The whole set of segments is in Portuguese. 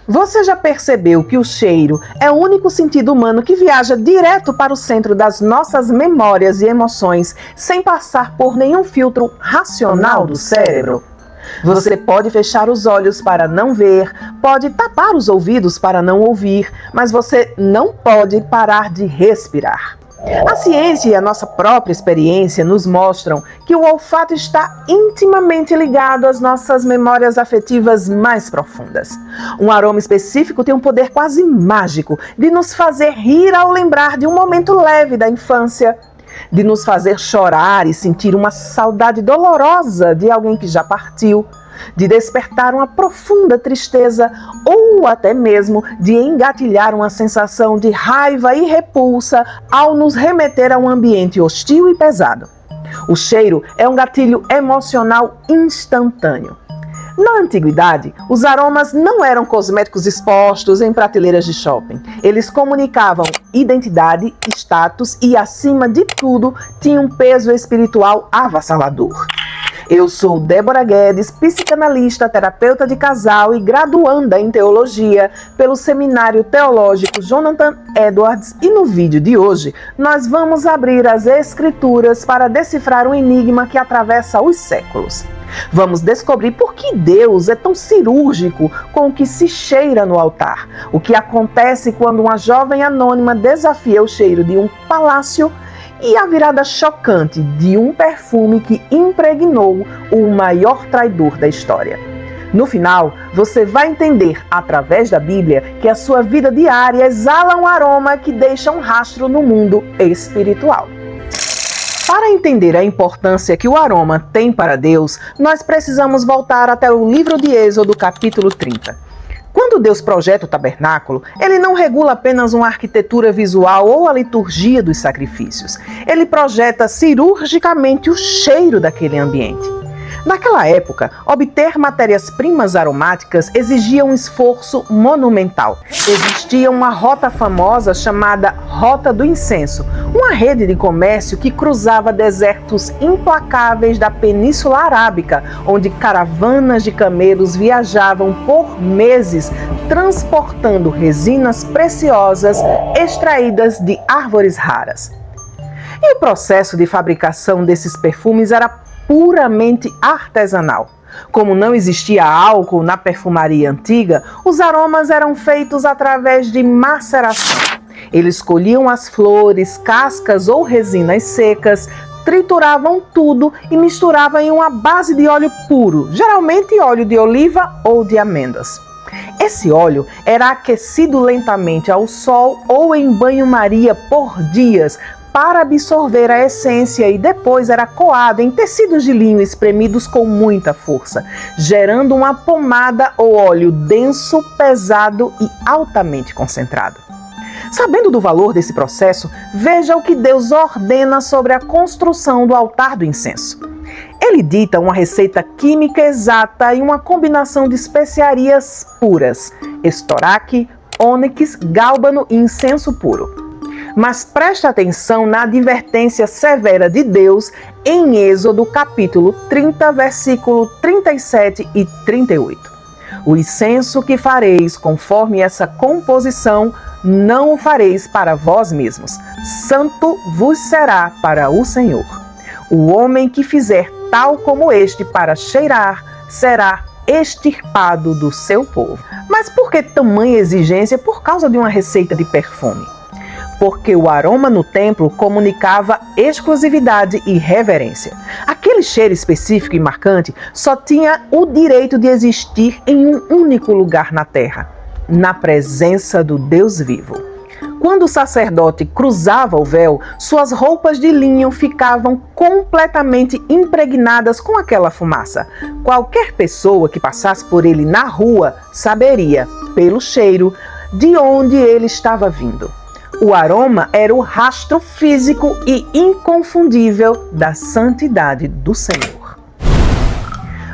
Você já percebeu que o cheiro é o único sentido humano que viaja direto para o centro das nossas memórias e emoções, sem passar por nenhum filtro racional do cérebro? Você pode fechar os olhos para não ver, pode tapar os ouvidos para não ouvir, mas você não pode parar de respirar. A ciência e a nossa própria experiência nos mostram que o olfato está intimamente ligado às nossas memórias afetivas mais profundas. Um aroma específico tem um poder quase mágico de nos fazer rir ao lembrar de um momento leve da infância, de nos fazer chorar e sentir uma saudade dolorosa de alguém que já partiu, de despertar uma profunda tristeza ou até mesmo de engatilhar uma sensação de raiva e repulsa ao nos remeter a um ambiente hostil e pesado. O cheiro é um gatilho emocional instantâneo. Na antiguidade, os aromas não eram cosméticos expostos em prateleiras de shopping. Eles comunicavam identidade, status e, acima de tudo, tinham um peso espiritual avassalador. Eu sou Débora Guedes, psicanalista, terapeuta de casal e graduanda em teologia pelo Seminário Teológico Jonathan Edwards, e no vídeo de hoje nós vamos abrir as Escrituras para decifrar um enigma que atravessa os séculos. Vamos descobrir por que Deus é tão cirúrgico com o que se cheira no altar. O que acontece quando uma jovem anônima desafia o cheiro de um palácio e a virada chocante de um perfume que impregnou o maior traidor da história. No final, você vai entender, através da Bíblia, que a sua vida diária exala um aroma que deixa um rastro no mundo espiritual. Para entender a importância que o aroma tem para Deus, nós precisamos voltar até o livro de Êxodo, capítulo 30. Quando Deus projeta o tabernáculo, Ele não regula apenas uma arquitetura visual ou a liturgia dos sacrifícios. Ele projeta cirurgicamente o cheiro daquele ambiente. Naquela época, obter matérias-primas aromáticas exigia um esforço monumental. Existia uma rota famosa chamada Rota do Incenso, uma rede de comércio que cruzava desertos implacáveis da Península Arábica, onde caravanas de camelos viajavam por meses transportando resinas preciosas extraídas de árvores raras. E o processo de fabricação desses perfumes era puramente artesanal. Como não existia álcool na perfumaria antiga, os aromas eram feitos através de maceração. Eles colhiam as flores, cascas ou resinas secas, trituravam tudo e misturavam em uma base de óleo puro, geralmente óleo de oliva ou de amêndoas. Esse óleo era aquecido lentamente ao sol ou em banho-maria por dias, para absorver a essência, e depois era coado em tecidos de linho espremidos com muita força, gerando uma pomada ou óleo denso, pesado e altamente concentrado. Sabendo do valor desse processo, veja o que Deus ordena sobre a construção do altar do incenso. Ele dita uma receita química exata e uma combinação de especiarias puras: estoraque, ônix, gálbano e incenso puro. Mas preste atenção na advertência severa de Deus em Êxodo capítulo 30, versículo 37 e 38. O incenso que fareis conforme essa composição, não o fareis para vós mesmos. Santo vos será para o Senhor. O homem que fizer tal como este para cheirar, será extirpado do seu povo. Mas por que tamanha exigência por causa de uma receita de perfume? Porque o aroma no templo comunicava exclusividade e reverência. Aquele cheiro específico e marcante só tinha o direito de existir em um único lugar na terra, na presença do Deus vivo. Quando o sacerdote cruzava o véu, suas roupas de linho ficavam completamente impregnadas com aquela fumaça. Qualquer pessoa que passasse por ele na rua saberia, pelo cheiro, de onde ele estava vindo. O aroma era o rastro físico e inconfundível da santidade do Senhor.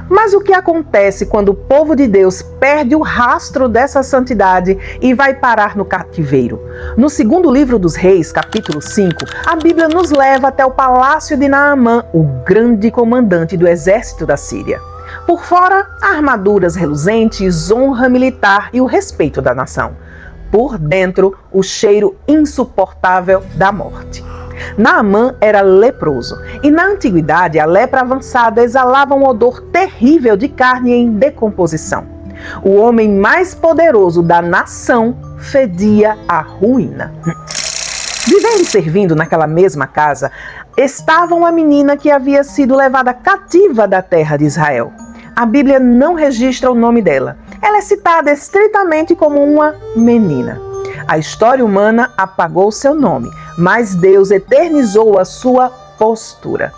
Mas o que acontece quando o povo de Deus perde o rastro dessa santidade e vai parar no cativeiro? No segundo livro dos Reis, capítulo 5, a Bíblia nos leva até o palácio de Naamã, o grande comandante do exército da Síria. Por fora, armaduras reluzentes, honra militar e o respeito da nação. Por dentro, o cheiro insuportável da morte. Naamã era leproso, e na antiguidade a lepra avançada exalava um odor terrível de carne em decomposição. O homem mais poderoso da nação fedia a ruína. Vivendo e servindo naquela mesma casa, estava uma menina que havia sido levada cativa da terra de Israel. A Bíblia não registra o nome dela. Ela é citada estritamente como uma menina. A história humana apagou seu nome, mas Deus eternizou a sua postura.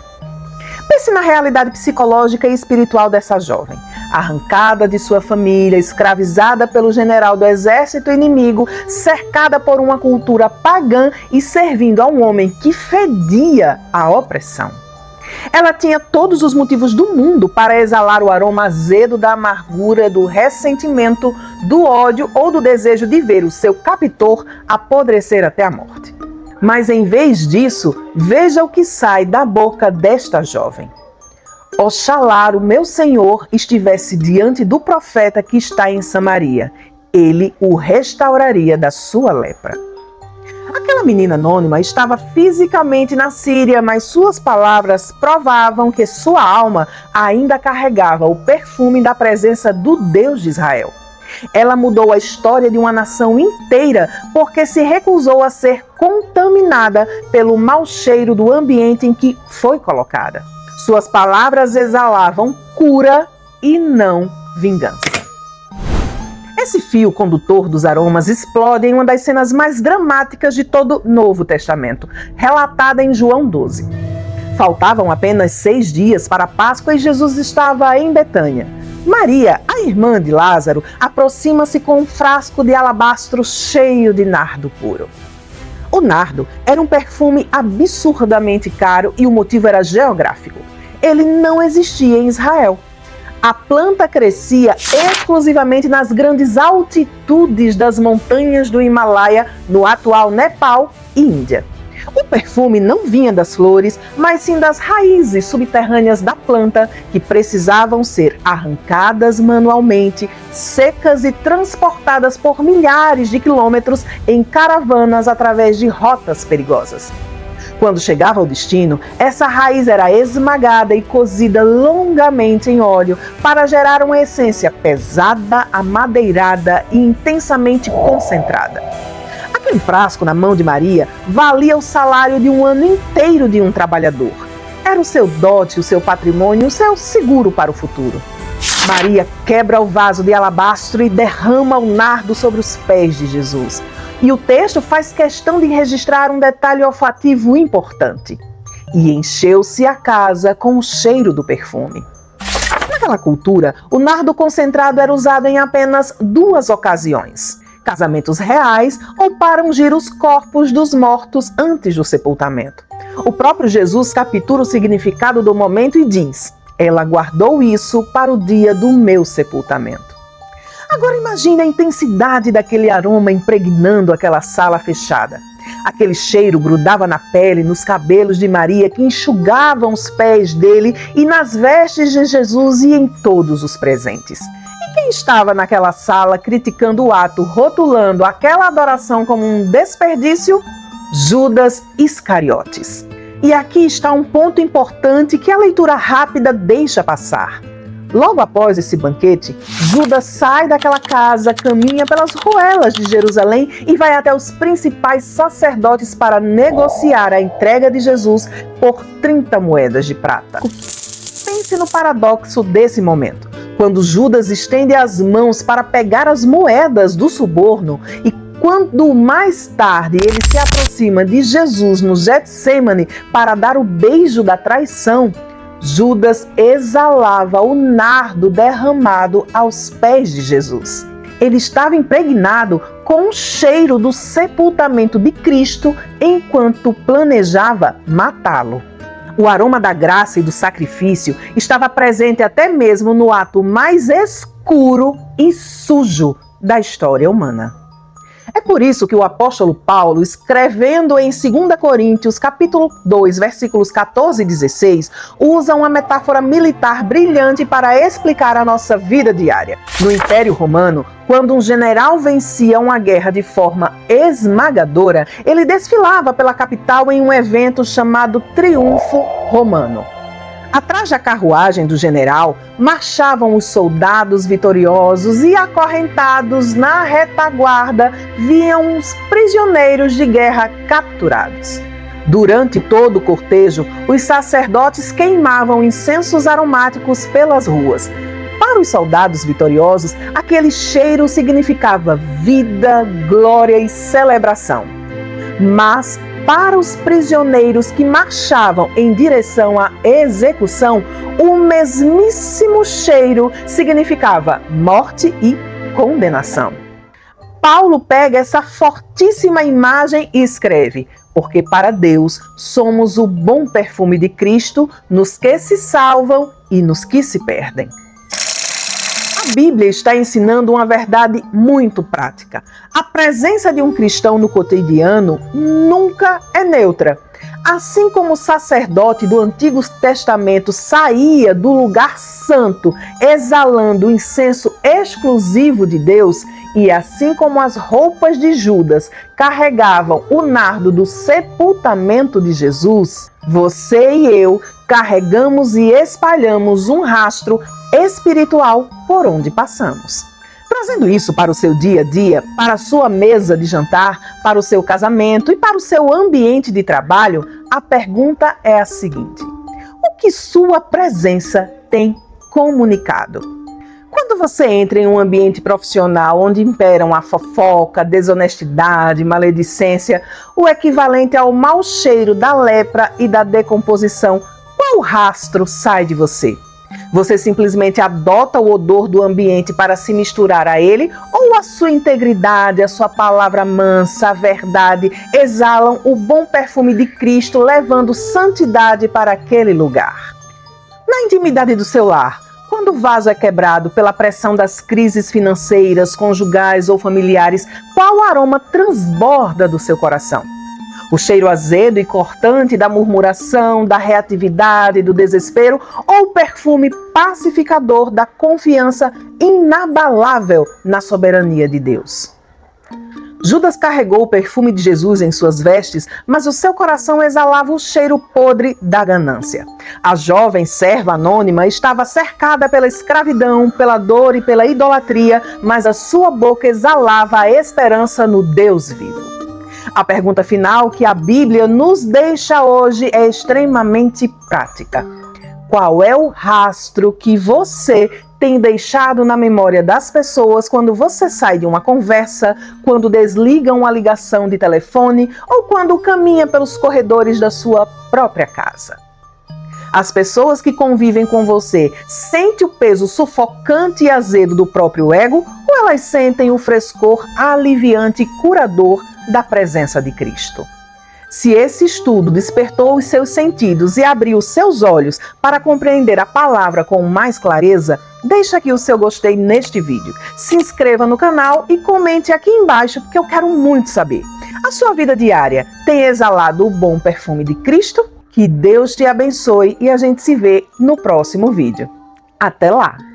Pense na realidade psicológica e espiritual dessa jovem. Arrancada de sua família, escravizada pelo general do exército inimigo, cercada por uma cultura pagã e servindo a um homem que fedia a opressão. Ela tinha todos os motivos do mundo para exalar o aroma azedo da amargura, do ressentimento, do ódio ou do desejo de ver o seu captor apodrecer até a morte. Mas em vez disso, veja o que sai da boca desta jovem. Oxalá o meu Senhor estivesse diante do profeta que está em Samaria. Ele o restauraria da sua lepra. Aquela menina anônima estava fisicamente na Síria, mas suas palavras provavam que sua alma ainda carregava o perfume da presença do Deus de Israel. Ela mudou a história de uma nação inteira porque se recusou a ser contaminada pelo mau cheiro do ambiente em que foi colocada. Suas palavras exalavam cura e não vingança. Esse fio condutor dos aromas explode em uma das cenas mais dramáticas de todo o Novo Testamento, relatada em João 12. Faltavam apenas 6 dias para a Páscoa e Jesus estava em Betânia. Maria, a irmã de Lázaro, aproxima-se com um frasco de alabastro cheio de nardo puro. O nardo era um perfume absurdamente caro e o motivo era geográfico. Ele não existia em Israel. A planta crescia exclusivamente nas grandes altitudes das montanhas do Himalaia, no atual Nepal e Índia. O perfume não vinha das flores, mas sim das raízes subterrâneas da planta, que precisavam ser arrancadas manualmente, secas e transportadas por milhares de quilômetros em caravanas através de rotas perigosas. Quando chegava ao destino, essa raiz era esmagada e cozida longamente em óleo para gerar uma essência pesada, amadeirada e intensamente concentrada. Aquele frasco na mão de Maria valia o salário de um ano inteiro de um trabalhador. Era o seu dote, o seu patrimônio, o seu seguro para o futuro. Maria quebra o vaso de alabastro e derrama o nardo sobre os pés de Jesus. E o texto faz questão de registrar um detalhe olfativo importante. E encheu-se a casa com o cheiro do perfume. Naquela cultura, o nardo concentrado era usado em apenas 2 ocasiões: casamentos reais ou para ungir os corpos dos mortos antes do sepultamento. O próprio Jesus captura o significado do momento e diz: "Ela guardou isso para o dia do meu sepultamento." Agora imagine a intensidade daquele aroma impregnando aquela sala fechada. Aquele cheiro grudava na pele, nos cabelos de Maria, que enxugavam os pés dele e nas vestes de Jesus e em todos os presentes. E quem estava naquela sala criticando o ato, rotulando aquela adoração como um desperdício? Judas Iscariotes. E aqui está um ponto importante que a leitura rápida deixa passar. Logo após esse banquete, Judas sai daquela casa, caminha pelas ruelas de Jerusalém e vai até os principais sacerdotes para negociar a entrega de Jesus por 30 moedas de prata. Pense no paradoxo desse momento. Quando Judas estende as mãos para pegar as moedas do suborno e quando mais tarde ele se aproxima de Jesus no Getsêmani para dar o beijo da traição, Judas exalava o nardo derramado aos pés de Jesus. Ele estava impregnado com o cheiro do sepultamento de Cristo enquanto planejava matá-lo. O aroma da graça e do sacrifício estava presente até mesmo no ato mais escuro e sujo da história humana. É por isso que o apóstolo Paulo, escrevendo em 2 Coríntios, capítulo 2, versículos 14 e 16, usa uma metáfora militar brilhante para explicar a nossa vida diária. No Império Romano, quando um general vencia uma guerra de forma esmagadora, ele desfilava pela capital em um evento chamado Triunfo Romano. Atrás da carruagem do general, marchavam os soldados vitoriosos e, acorrentados na retaguarda, viam os prisioneiros de guerra capturados. Durante todo o cortejo, os sacerdotes queimavam incensos aromáticos pelas ruas. Para os soldados vitoriosos, aquele cheiro significava vida, glória e celebração. Mas para os prisioneiros que marchavam em direção à execução, o mesmíssimo cheiro significava morte e condenação. Paulo pega essa fortíssima imagem e escreve: porque para Deus somos o bom perfume de Cristo nos que se salvam e nos que se perdem. A Bíblia está ensinando uma verdade muito prática. A presença de um cristão no cotidiano nunca é neutra. Assim como o sacerdote do Antigo Testamento saía do lugar santo exalando o incenso exclusivo de Deus, e assim como as roupas de Judas carregavam o nardo do sepultamento de Jesus, você e eu carregamos e espalhamos um rastro espiritual por onde passamos. Trazendo isso para o seu dia a dia, para a sua mesa de jantar, para o seu casamento e para o seu ambiente de trabalho, a pergunta é a seguinte: o que sua presença tem comunicado? Quando você entra em um ambiente profissional onde imperam a fofoca, a desonestidade, maledicência, o equivalente ao mau cheiro da lepra e da decomposição, qual rastro sai de você? Você simplesmente adota o odor do ambiente para se misturar a ele, ou a sua integridade, a sua palavra mansa, a verdade, exalam o bom perfume de Cristo, levando santidade para aquele lugar? Na intimidade do seu lar, quando o vaso é quebrado pela pressão das crises financeiras, conjugais ou familiares, qual aroma transborda do seu coração? O cheiro azedo e cortante da murmuração, da reatividade, do desespero, ou o perfume pacificador da confiança inabalável na soberania de Deus? Judas carregou o perfume de Jesus em suas vestes, mas o seu coração exalava o cheiro podre da ganância. A jovem serva anônima estava cercada pela escravidão, pela dor e pela idolatria, mas a sua boca exalava a esperança no Deus vivo. A pergunta final que a Bíblia nos deixa hoje é extremamente prática. Qual é o rastro que você tem deixado na memória das pessoas quando você sai de uma conversa, quando desliga uma ligação de telefone ou quando caminha pelos corredores da sua própria casa? As pessoas que convivem com você sentem o peso sufocante e azedo do próprio ego, ou elas sentem o frescor aliviante e curador da presença de Cristo? Se esse estudo despertou os seus sentidos e abriu os seus olhos para compreender a palavra com mais clareza, deixa aqui o seu gostei neste vídeo. Se inscreva no canal e comente aqui embaixo, porque eu quero muito saber. A sua vida diária tem exalado o bom perfume de Cristo? Que Deus te abençoe e a gente se vê no próximo vídeo. Até lá!